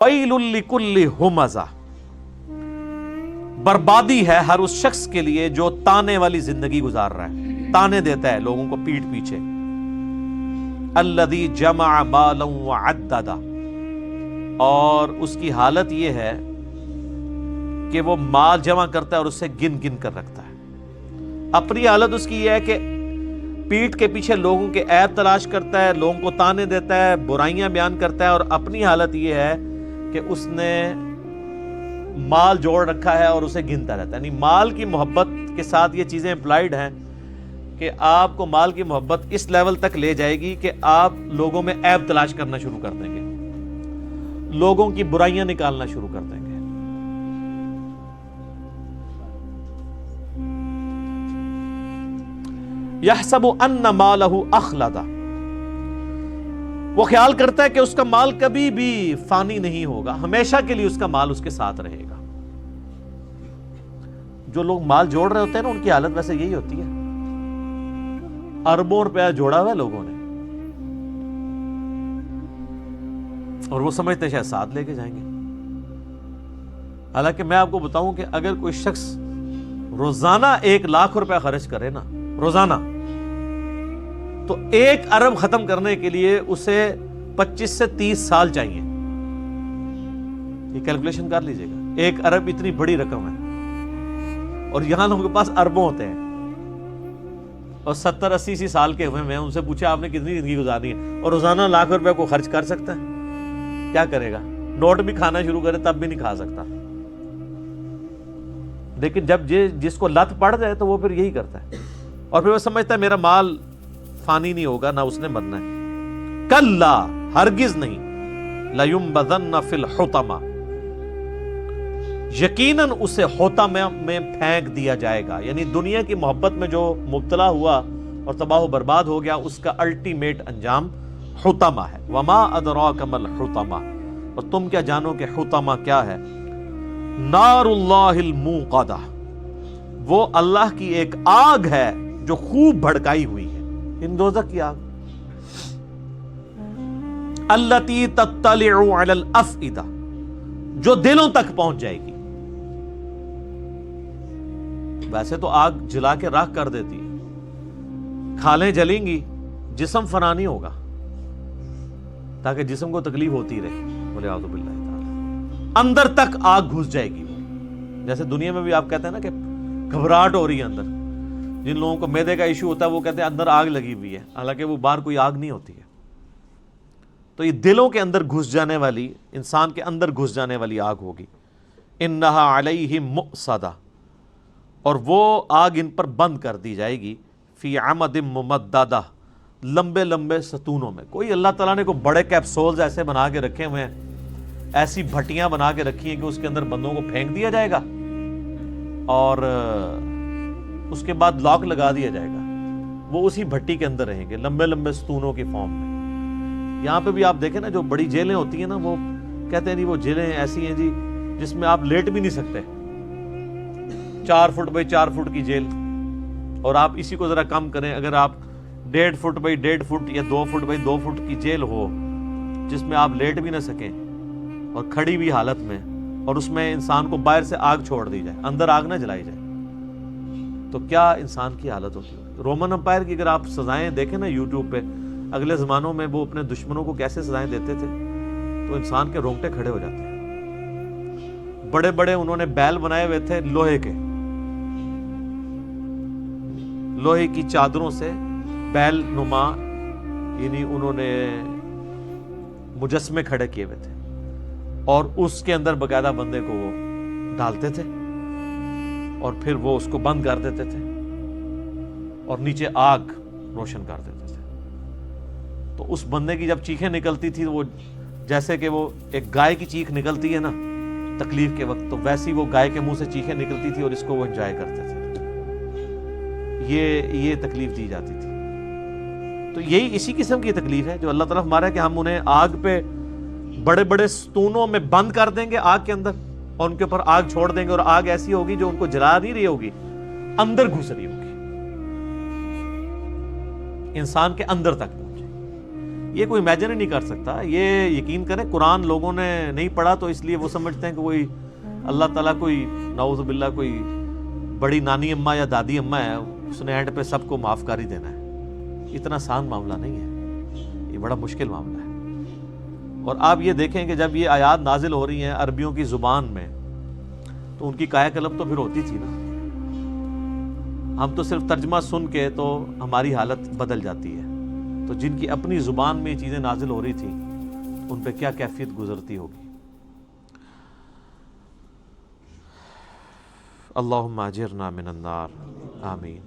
Well لکل ہمزہ، بربادی ہے ہر اس شخص کے لیے جو تانے والی زندگی گزار رہا ہے، تانے دیتا ہے لوگوں کو پیٹھ پیچھے. الذی جمع مالا وعددہ، اور اس کی حالت یہ ہے کہ وہ مال جمع کرتا ہے اور اسے گن گن کر رکھتا ہے. اپنی حالت اس کی یہ ہے کہ پیٹھ کے پیچھے لوگوں کے عیب تلاش کرتا ہے، لوگوں کو تانے دیتا ہے، برائیاں بیان کرتا ہے، اور اپنی حالت یہ ہے کہ اس نے مال جوڑ رکھا ہے اور اسے گنتا رہتا ہے. یعنی مال کی محبت کے ساتھ یہ چیزیں امپلائڈ ہیں کہ آپ کو مال کی محبت اس لیول تک لے جائے گی کہ آپ لوگوں میں عیب تلاش کرنا شروع کر دیں گے، لوگوں کی برائیاں نکالنا شروع کر دیں گے. یحسب ان مالہ اخلدہ، وہ خیال کرتا ہے کہ اس کا مال کبھی بھی فانی نہیں ہوگا، ہمیشہ کے لیے اس کا مال اس کے ساتھ رہے گا. جو لوگ مال جوڑ رہے ہوتے ہیں نا، ان کی حالت ویسے یہی ہوتی ہے. اربوں روپیہ جوڑا ہوا ہے لوگوں نے، اور وہ سمجھتے ہیں شاید ساتھ لے کے جائیں گے. حالانکہ میں آپ کو بتاؤں کہ اگر کوئی شخص روزانہ 1,00,000 روپیہ خرچ کرے نا، روزانہ، تو 1 ارب ختم کرنے کے لیے اسے 25 سے 30 سال چاہیے. یہ کیلکولیشن کر لیجئے گا. 1 ارب اتنی بڑی رقم ہے، اور یہاں لوگوں کے پاس اربوں ہوتے ہیں، اور 70-80 سال کے ہوئے ہیں. ان سے پوچھا آپ نے کتنی زندگی گزارنی ہے، اور روزانہ 1,00,000 روپے کو خرچ کر سکتا ہے؟ کیا کرے گا؟ نوٹ بھی کھانا شروع کرے تب بھی نہیں کھا سکتا. لیکن جب جس کو لت پڑ جائے تو وہ پھر یہی کرتا ہے، اور پھر وہ سمجھتا ہے میرا مال فانی نہیں ہوگا، نہ اس نے مرنا ہے. کلا، ہرگز نہیں. لَيُنبَذَنَّ فِي الْحُطَمَةِ، یقیناً اسے حطمہ میں پھینک دیا جائے گا. یعنی دنیا کی محبت میں جو مبتلا ہوا اور تباہ و برباد ہو گیا، اس کا الٹیمیٹ انجام حطمہ ہے. وَمَا أَدْرَاكَ مَا الْحُطَمَةُ، اور تم کیا جانو کہ حطمہ کیا ہے؟ نار اللہ الموقدہ، وہ اللہ کی ایک آگ ہے جو خوب بھڑکائی ہوئی ہے. ان دوزخ کی آگ. التی تطلع علی الافئدہ، جو دلوں تک پہنچ جائے گی. ویسے تو آگ جلا کے راکھ کر دیتی ہے، کھالیں جلیں گی، جسم فنا نہیں ہوگا، تاکہ جسم کو تکلیف ہوتی رہے. بولے اعوذ باللہ تعالی. اندر تک آگ گھس جائے گی. جیسے دنیا میں بھی آپ کہتے ہیں نا کہ گھبراہٹ ہو رہی ہے اندر. جن لوگوں کو معدے کا ایشو ہوتا ہے وہ کہتے ہیں اندر آگ لگی ہوئی ہے، حالانکہ وہ باہر کوئی آگ نہیں ہوتی ہے. تو یہ دلوں کے اندر گھس جانے والی، انسان کے اندر گھس جانے والی آگ ہوگی. انہا علیہم مؤصدہ، اور وہ آگ ان پر بند کر دی جائے گی. فی عمد ممددہ، لمبے لمبے ستونوں میں. کوئی اللہ تعالیٰ نے کو بڑے کیپسولز ایسے بنا کے رکھے ہوئے ہیں، ایسی بھٹیاں بنا کے رکھی ہیں کہ اس کے اندر بندوں کو پھینک دیا جائے گا، اور اس کے بعد لاک لگا دیا جائے گا. وہ اسی بھٹی کے اندر رہیں گے، لمبے لمبے ستونوں کی فارم میں. یہاں پہ بھی آپ دیکھیں نا، جو بڑی جیلیں ہوتی ہیں نا، وہ کہتے ہیں جی وہ جیلیں ایسی ہیں جی جس میں آپ لیٹ بھی نہیں سکتے. 4 فٹ بائی 4 فٹ کی جیل، اور آپ اسی کو ذرا کم کریں، اگر آپ 1.5 فٹ بائی 1.5 فٹ یا 2 فٹ بائی 2 فٹ کی جیل ہو جس میں آپ لیٹ بھی نہ سکیں اور کھڑی ہوئی حالت میں، اور اس میں انسان کو باہر سے آگ چھوڑ دی جائے، اندر آگ نہ جلائی جائے، تو کیا انسان کی حالت ہوتی ہے. رومن امپائر کی اگر آپ سزائیں دیکھیں نا یوٹیوب پہ، اگلے زمانوں میں وہ اپنے دشمنوں کو کیسے سزائیں دیتے تھے، تو انسان کے رونگٹے کھڑے ہو جاتے ہیں. بڑے بڑے انہوں نے بیل بنائے ہوئے تھے لوہے کے، لوہے کی چادروں سے بیل نما، یعنی انہوں نے مجسمے کھڑے کیے ہوئے تھے، اور اس کے اندر باقاعدہ بندے کو وہ ڈالتے تھے، اور پھر وہ اس کو بند کر دیتے تھے، اور نیچے آگ روشن کر دیتے تھے. تو اس بندے کی جب چیخیں نکلتی تھی، وہ جیسے کہ وہ ایک گائے کی چیخ نکلتی ہے نا تکلیف کے وقت، تو ویسی وہ گائے کے منہ سے چیخیں نکلتی تھی، اور اس کو وہ انجوائے کرتے تھے. یہ تکلیف دی جاتی تھی. تو یہی اسی قسم کی تکلیف ہے جو اللہ تعالیٰ ہمارا ہے کہ ہم انہیں آگ پہ بڑے بڑے ستونوں میں بند کر دیں گے آگ کے اندر، اور ان کے اوپر آگ چھوڑ دیں گے، اور آگ ایسی ہوگی جو ان کو جلا نہیں رہی ہوگی، اندر گھس رہی ہوگی، انسان کے اندر تک پہنچے. یہ کوئی امیجن ہی نہیں کر سکتا. یہ یقین کریں قرآن لوگوں نے نہیں پڑھا تو اس لیے وہ سمجھتے ہیں کہ کوئی اللہ تعالیٰ کوئی نعوذ باللہ کوئی بڑی نانی اماں یا دادی اماں ہے, اس نے اینڈ پہ سب کو معاف کر ہی دینا ہے. اتنا آسان معاملہ نہیں ہے, یہ بڑا مشکل معاملہ ہے. اور آپ یہ دیکھیں کہ جب یہ آیات نازل ہو رہی ہیں عربیوں کی زبان میں تو ان کی کایا کلب تو پھر ہوتی تھی نا. ہم تو صرف ترجمہ سن کے تو ہماری حالت بدل جاتی ہے, تو جن کی اپنی زبان میں یہ چیزیں نازل ہو رہی تھیں ان پہ کیا کیفیت گزرتی ہوگی. اللہم اجرنا من النار, آمین.